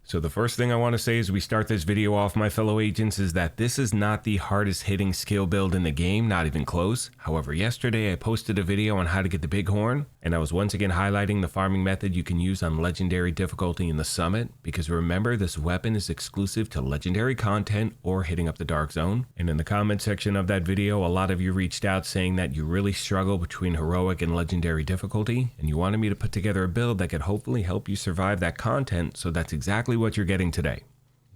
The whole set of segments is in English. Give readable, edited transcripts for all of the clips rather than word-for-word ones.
So the first thing I want to say as we start this video off, my fellow agents, is that this is not the hardest hitting skill build in the game, not even close. However, yesterday I posted a video on how to get the bighorn, and I was once again highlighting the farming method you can use on legendary difficulty in the summit, because remember, this weapon is exclusive to legendary content or hitting up the dark zone. And in the comment section of that video, a lot of you reached out saying that you really struggle between heroic and legendary difficulty, and you wanted me to put together a build that could hopefully help you survive that content, so that's exactly what you're getting today.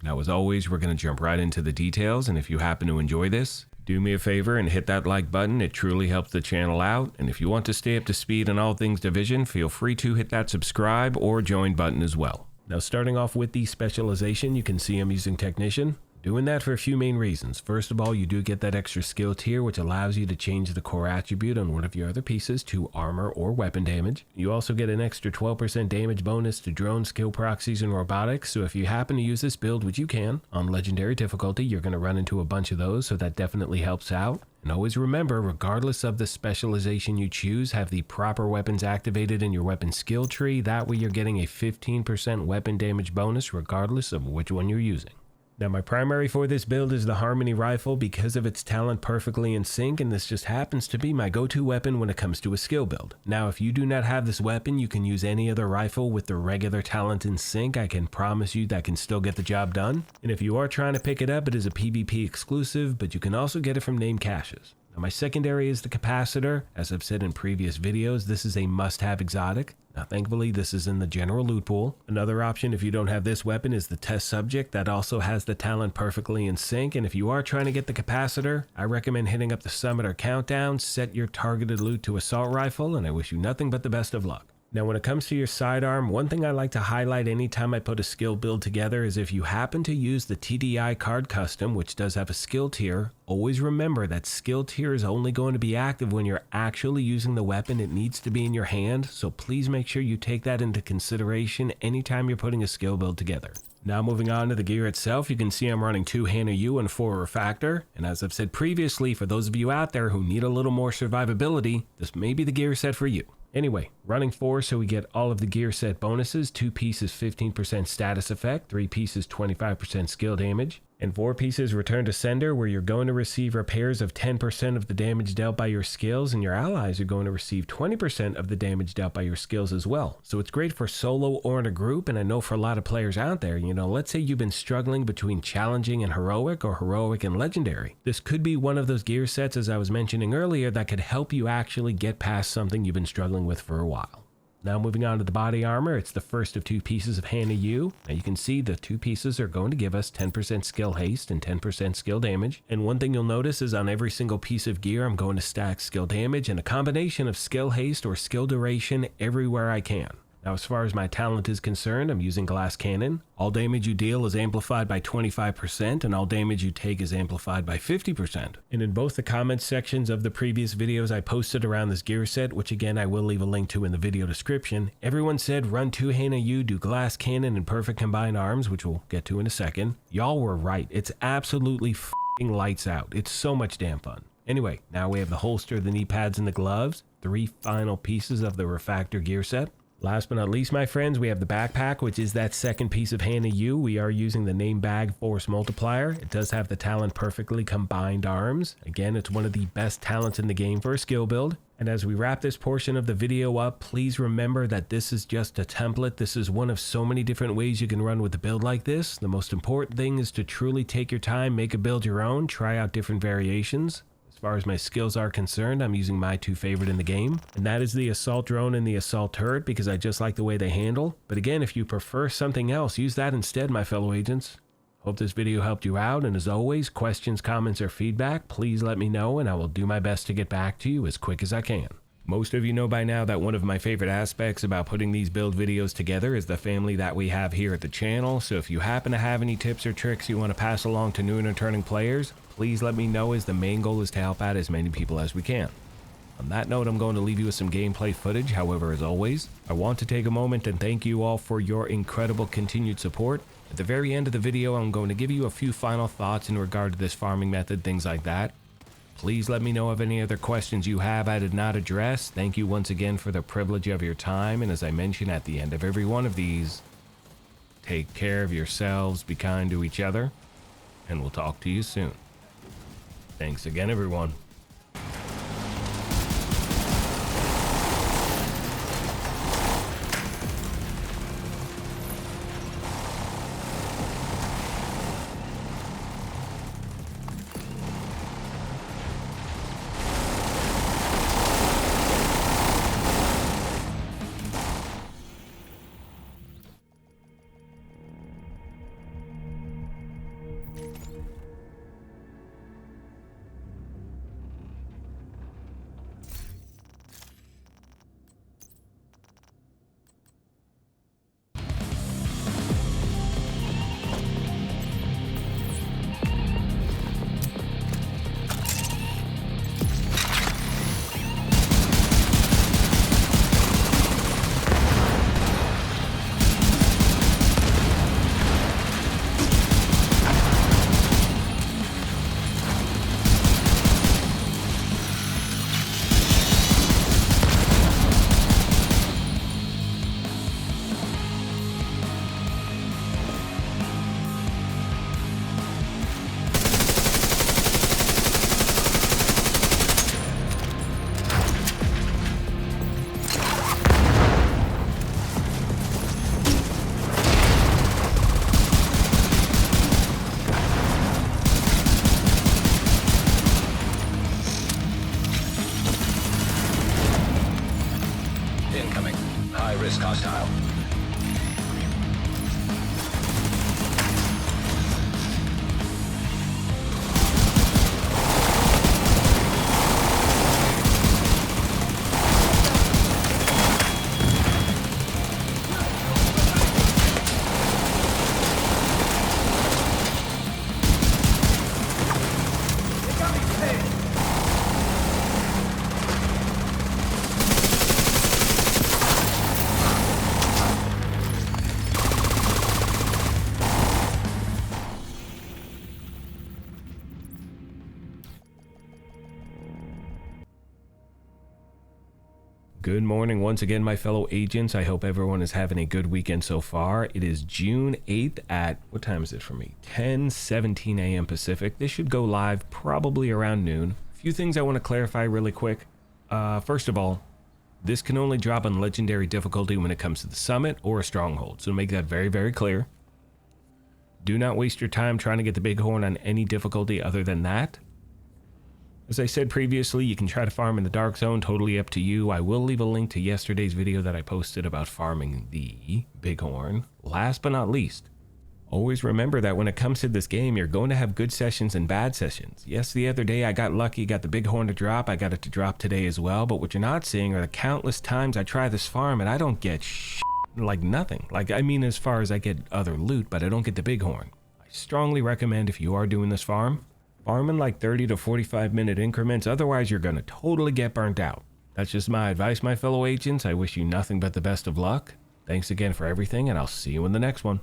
Now, as always, we're going to jump right into the details, and if you happen to enjoy this, do me a favor and hit that like button. It truly helps the channel out, and if you want to stay up to speed on all things Division, feel free to hit that subscribe or join button as well. Now, starting off with the specialization, you can see I'm using Technician. Doing that for a few main reasons. First of all, you do get that extra skill tier, which allows you to change the core attribute on one of your other pieces to armor or weapon damage. You also get an extra 12% damage bonus to drone, skill proxies, and robotics. So if you happen to use this build, which you can, on legendary difficulty, you're going to run into a bunch of those, so that definitely helps out. And always remember, regardless of the specialization you choose, have the proper weapons activated in your weapon skill tree. That way you're getting a 15% weapon damage bonus regardless of which one you're using. Now, my primary for this build is the Harmony Rifle because of its talent perfectly in sync, and this just happens to be my go-to weapon when it comes to a skill build. Now, if you do not have this weapon, you can use any other rifle with the regular talent in sync. I can promise you that can still get the job done. And if you are trying to pick it up, it is a PvP exclusive, but you can also get it from named caches. Now, my secondary is the Capacitor. As I've said in previous videos, this is a must-have exotic. Now, thankfully, this is in the general loot pool. Another option if you don't have this weapon is the Test Subject. That also has the talent perfectly in sync. And if you are trying to get the Capacitor, I recommend hitting up the Summit or Countdown, set your targeted loot to Assault Rifle, and I wish you nothing but the best of luck. Now, when it comes to your sidearm, one thing I like to highlight anytime I put a skill build together is if you happen to use the TDI card custom, which does have a skill tier, always remember that skill tier is only going to be active when you're actually using the weapon. It needs to be in your hand, so please make sure you take that into consideration anytime you're putting a skill build together. Now, moving on to the gear itself, you can see I'm running 2 Hannah U and 4 REFACTOR, and as I've said previously, for those of you out there who need a little more survivability, this may be the gear set for you. Anyway, running 4 so we get all of the gear set bonuses, 2 pieces 15% status effect, 3 pieces 25% skill damage, and 4 pieces return to sender, where you're going to receive repairs of 10% of the damage dealt by your skills, and your allies are going to receive 20% of the damage dealt by your skills as well. So it's great for solo or in a group, and I know for a lot of players out there, let's say you've been struggling between challenging and heroic or heroic and legendary. This could be one of those gear sets, as I was mentioning earlier, that could help you actually get past something you've been struggling with for a while. Now, moving on to the body armor, it's the first of 2 pieces of Hannah U. Now you can see the 2 pieces are going to give us 10% skill haste and 10% skill damage. And one thing you'll notice is on every single piece of gear, I'm going to stack skill damage and a combination of skill haste or skill duration everywhere I can. Now, as far as my talent is concerned, I'm using Glass Cannon. All damage you deal is amplified by 25%, and all damage you take is amplified by 50%. And in both the comments sections of the previous videos I posted around this gear set, which again I will leave a link to in the video description, everyone said run 2 Hannah U, do Glass Cannon and Perfect Combined Arms, which we'll get to in a second. Y'all were right. It's absolutely f***ing lights out. It's so much damn fun. Anyway, now we have the holster, the knee pads, and the gloves. 3 final pieces of the REFACTOR gear set. Last but not least, my friends, we have the backpack, which is that second piece of Hannah U. We are using the name bag force multiplier. It does have the talent perfectly combined arms. Again, it's one of the best talents in the game for a skill build. And as we wrap this portion of the video up, please remember that this is just a template. This is one of so many different ways you can run with a build like this. The most important thing is to truly take your time, make a build your own, try out different variations. As far as my skills are concerned, I'm using my 2 favorite in the game, and that is the Assault Drone and the Assault Turret because I just like the way they handle. But again, if you prefer something else, use that instead, my fellow agents. Hope this video helped you out, and as always, questions, comments, or feedback, please let me know, and I will do my best to get back to you as quick as I can. Most of you know by now that one of my favorite aspects about putting these build videos together is the family that we have here at the channel, so if you happen to have any tips or tricks you want to pass along to new and returning players, please let me know, as the main goal is to help out as many people as we can. On that note, I'm going to leave you with some gameplay footage. However, as always, I want to take a moment and thank you all for your incredible continued support. At the very end of the video, I'm going to give you a few final thoughts in regard to this farming method, things like that. Please let me know of any other questions you have I did not address. Thank you once again for the privilege of your time, and as I mention at the end of every one of these, take care of yourselves, be kind to each other, and we'll talk to you soon. Thanks again, everyone. Incoming. High-risk hostile. Good morning once again, my fellow agents. I hope everyone is having a good weekend so far. It is June 8th at, what time is it for me? 10:17 a.m. Pacific. This should go live probably around noon. A few things I want to clarify really quick. First of all, this can only drop on legendary difficulty when it comes to the summit or a stronghold. So make that very, very clear. Do not waste your time trying to get the bighorn on any difficulty other than that. As I said previously, you can try to farm in the dark zone, totally up to you. I will leave a link to yesterday's video that I posted about farming the bighorn. Last but not least, always remember that when it comes to this game, you're going to have good sessions and bad sessions. Yes, the other day I got lucky, got the bighorn to drop. I got it to drop today as well. But what you're not seeing are the countless times I try this farm and I don't get like nothing. Like, I mean, as far as I get other loot, but I don't get the bighorn. I strongly recommend if you are doing this farm in like 30 to 45 minute increments, otherwise you're going to totally get burnt out. That's just my advice, my fellow agents. I wish you nothing but the best of luck. Thanks again for everything, and I'll see you in the next one.